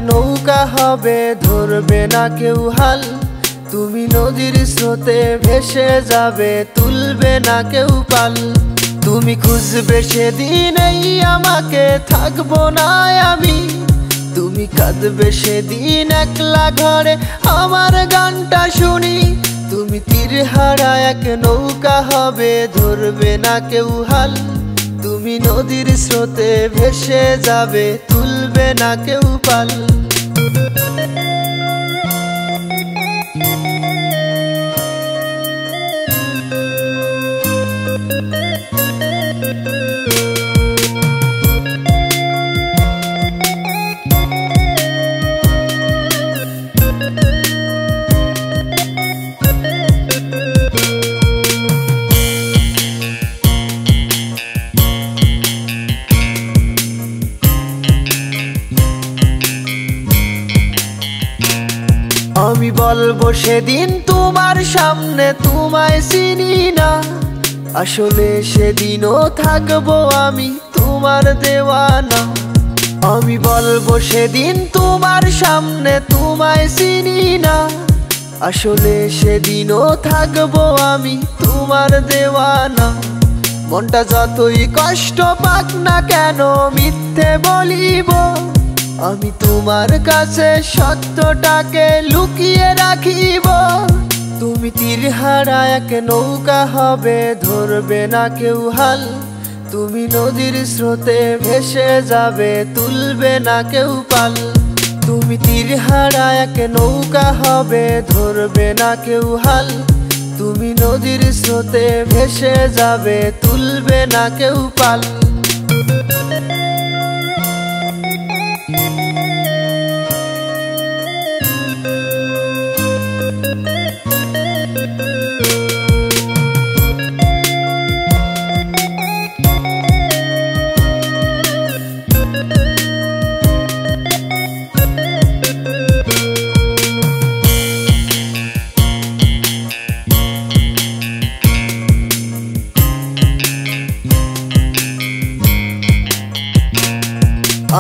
নৌকা হবে, ধরবে না কেউ হাল। তুমি নদীর স্রোতে ভেসে যাবে, তুলবে না কেউ পাল। তুমি খুঁজবে সেদিন এই আমাকে, থাকবো না আমি। তুমি কাঁদবে সেদিন একলা ঘরে, আমার গানটা শুনি। তুমি তীরহারা এক নৌকা হবে, ধরবে না কেউ হাল। তুমি নদীর স্রোতে ভেসে যাবে, তুলবে না কেউ পাল। আমি বলবো সেদিন তোমার সামনে, তোমায় চিনি না। আসলে সেদিনও থাকবো আমি তোমার দেওয়ানা। আমি বলবো সেদিন তোমার সামনে, তোমায় চিনি না। আসলে সেদিনও থাকবো আমি তোমার দেওয়ানা। মনটা যতই কষ্ট পাক না কেন, মিথ্যে বলিব। আমি তোমার কাছে সত্যটাকে লুকিয়ে রাখিব। তুমি তীরহারা এক নৌকা হবে, ধরবে না কেউ হাল। তুমি নদীর স্রোতে ভেসে যাবে, তুলবে না কেউ পাল। তুমি তীরহারা এক নৌকা হবে, ধরবে না কেউ হাল। তুমি নদীর স্রোতে ভেসে যাবে, তুলবে না কেউ পাল।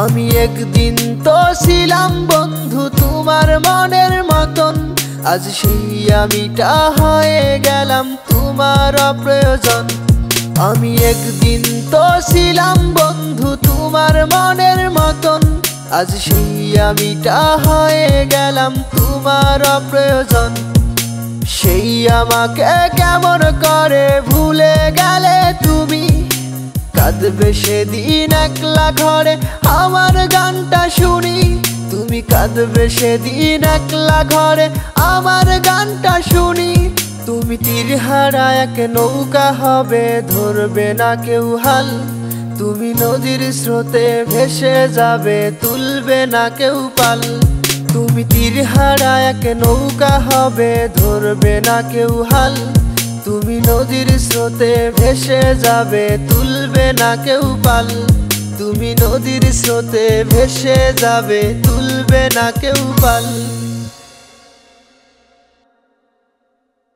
আমি একদিন তো ছিলাম বন্ধু তোমার মনের মতন, আজ সেই আমিটা হয়ে গেলাম তোমার অপ্রয়োজন। আমি একদিন তো ছিলাম বন্ধু তোমার মনের মতন, আজ সেই আমিটা হয়ে গেলাম তোমার অপ্রয়োজন। সেই আমাকে কেমন করে ভুলে গেলে তুমি, কাঁদবে সেদিন একলা ঘরে আমার গানটা শুনি। তুমি কাঁদবে সেদিন একলা ঘরে আমার গানটা শুনি। তুমি তীরহারা এক নৌকা হবে, ধরবে না কেউ হাল। তুমি নদীর স্রোতে ভেসে যাবে, তুলবে না কেউ পাল। তুমি তীরহারা এক নৌকা হবে, ধরবে না কেউ হাল। তুমি নদীর স্রোতে ভেসে যাবে, তুলবে না কেউ পাল। তুমি নদীর স্রোতে ভেসে যাবে, তুলবে না কেউ পাল।